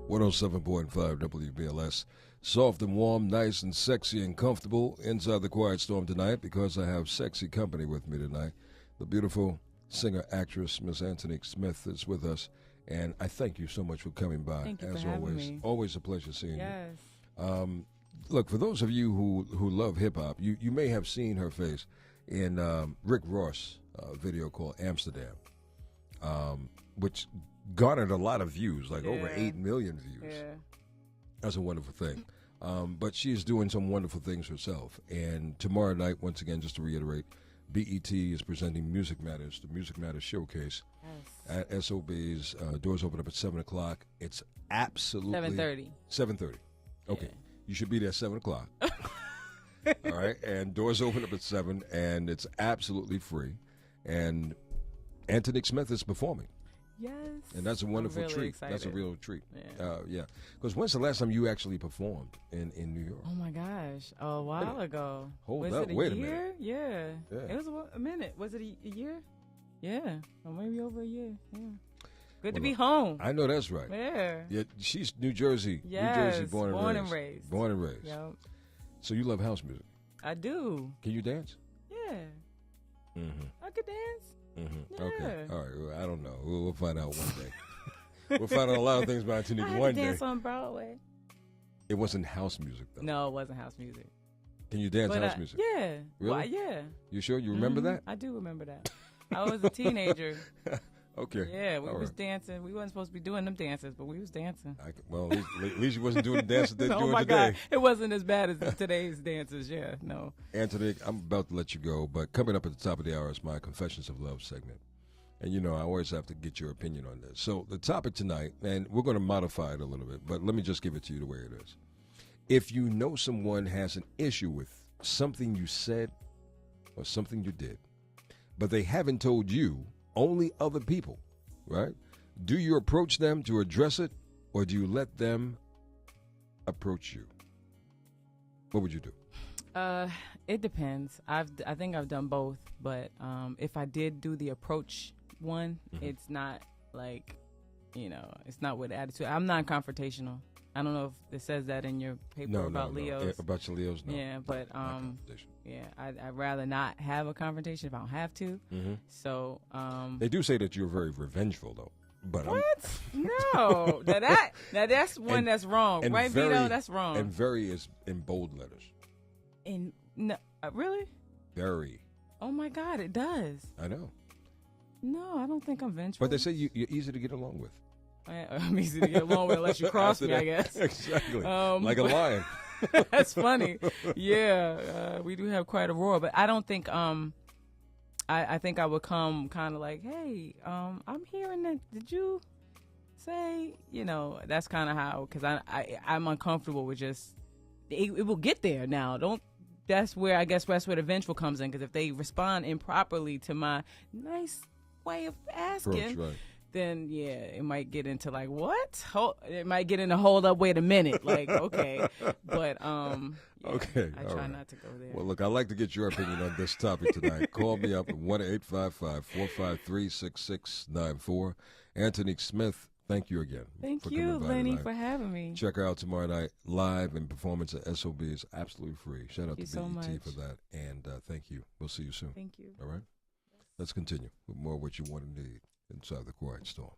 Speaker 1: 107.5 WBLS. Soft and warm, nice and sexy and comfortable inside the Quiet Storm tonight because I have sexy company with me tonight. The beautiful singer-actress, Miss Antonique Smith, is with us. And I thank you so much for coming by.
Speaker 2: Thank you
Speaker 1: as
Speaker 2: for
Speaker 1: always.
Speaker 2: having me.
Speaker 1: Always a pleasure seeing
Speaker 2: Yes.
Speaker 1: you. Look, for those of you who love hip-hop, you may have seen her face in Rick Ross' video called Amsterdam, which garnered a lot of views, like over 8 million views.
Speaker 2: Yeah.
Speaker 1: That's a wonderful thing. But she's doing some wonderful things herself. And tomorrow night, once again, just to reiterate, BET is presenting Music Matters, the Music Matters Showcase at SOB's. Doors open up at 7 o'clock. It's absolutely...
Speaker 2: 7:30.
Speaker 1: 7:30. Okay.
Speaker 2: Yeah.
Speaker 1: You should be there at 7 o'clock. All right? And doors open up at 7, and it's absolutely free. And Antonique Smith is performing.
Speaker 2: Yes.
Speaker 1: And that's a wonderful
Speaker 2: really
Speaker 1: treat.
Speaker 2: excited.
Speaker 1: That's a real treat.
Speaker 2: Yeah.
Speaker 1: Because when's the last time you actually performed in New York?
Speaker 2: Oh my gosh, a while ago.
Speaker 1: Hold
Speaker 2: was
Speaker 1: up,
Speaker 2: it a
Speaker 1: wait a
Speaker 2: year?
Speaker 1: minute.
Speaker 2: Yeah.
Speaker 1: Yeah.
Speaker 2: It was a minute. Was it a year? Yeah, or maybe over a year. Yeah. Good to
Speaker 1: Well,
Speaker 2: be home.
Speaker 1: I know that's right.
Speaker 2: Yeah.
Speaker 1: She's New Jersey.
Speaker 2: Yes,
Speaker 1: New Jersey born and raised. Born and raised.
Speaker 2: Yep.
Speaker 1: So you love house music.
Speaker 2: I do.
Speaker 1: Can you dance?
Speaker 2: Yeah.
Speaker 1: Mm-hmm.
Speaker 2: I could dance.
Speaker 1: Mm-hmm.
Speaker 2: Yeah.
Speaker 1: Okay. All right. Well, I don't know. We'll find out one day. We'll find out a lot of things about Antonique
Speaker 2: I had
Speaker 1: one
Speaker 2: to dance
Speaker 1: day.
Speaker 2: on Broadway.
Speaker 1: It wasn't house music, though.
Speaker 2: No, it wasn't house music.
Speaker 1: Can you dance
Speaker 2: But
Speaker 1: house music?
Speaker 2: Yeah.
Speaker 1: Really?
Speaker 2: Why, yeah.
Speaker 1: You sure? You remember that?
Speaker 2: I do remember that. I was a teenager.
Speaker 1: Okay.
Speaker 2: Yeah, we
Speaker 1: All
Speaker 2: was
Speaker 1: right.
Speaker 2: dancing. We wasn't supposed to be doing them dances, but we was dancing.
Speaker 1: Well, at least you wasn't doing the dance that they're
Speaker 2: Oh
Speaker 1: doing
Speaker 2: my
Speaker 1: today.
Speaker 2: God, it wasn't as bad as today's dances. Yeah, no.
Speaker 1: Antonique, I'm about to let you go, but coming up at the top of the hour is my Confessions of Love segment. And, you know, I always have to get your opinion on this. So the topic tonight, and we're going to modify it a little bit, but let me just give it to you the way it is. If you know someone has an issue with something you said or something you did, but they haven't told you, only other people, right? Do you approach them to address it, or do you let them approach you? What would you do?
Speaker 2: It depends. I think I've done both, but if I did do the approach one, it's not like, it's not with attitude. I'm not confrontational. I don't know if it says that in your paper about Leos.
Speaker 1: About your Leos, no.
Speaker 2: Yeah, but I'd rather not have a confrontation if I don't have to.
Speaker 1: Mm-hmm.
Speaker 2: So
Speaker 1: They do say that you're very revengeful, though. But
Speaker 2: what? No, that's one that's wrong, right, Vito? That's wrong.
Speaker 1: And very is in bold letters.
Speaker 2: And no, really?
Speaker 1: Very.
Speaker 2: Oh my God, it does.
Speaker 1: I know.
Speaker 2: No, I don't think I'm vengeful.
Speaker 1: But they say you're easy to get along with.
Speaker 2: I'm easy to get along with unless you cross me, I guess.
Speaker 1: Exactly. Like a lion.
Speaker 2: That's funny. Yeah, we do have quite a roar, but I don't think. I think I would come kind of like, hey, I'm hearing that. Did you say? That's kind of how, because I'm uncomfortable with just. It will get there now. That's where the vengeful comes in, because if they respond improperly to my nice way of asking.
Speaker 1: Approach, right.
Speaker 2: Then it might get into like, what? It might get into hold up. Wait a minute, like, okay, but
Speaker 1: okay,
Speaker 2: I try not to go there.
Speaker 1: Well, look, I'd like to get your opinion on this topic tonight. Call me up at 1-855-453-6694. Antonique Smith, thank you again.
Speaker 2: Thank you, Lenny, for having me.
Speaker 1: Check her out tomorrow night live in performance at SOB. Is absolutely free. Shout out to
Speaker 2: so
Speaker 1: BET
Speaker 2: much.
Speaker 1: for that, and thank you. We'll see you soon.
Speaker 2: Thank you.
Speaker 1: All right, let's continue with more of what you want and need inside the Quiet Storm.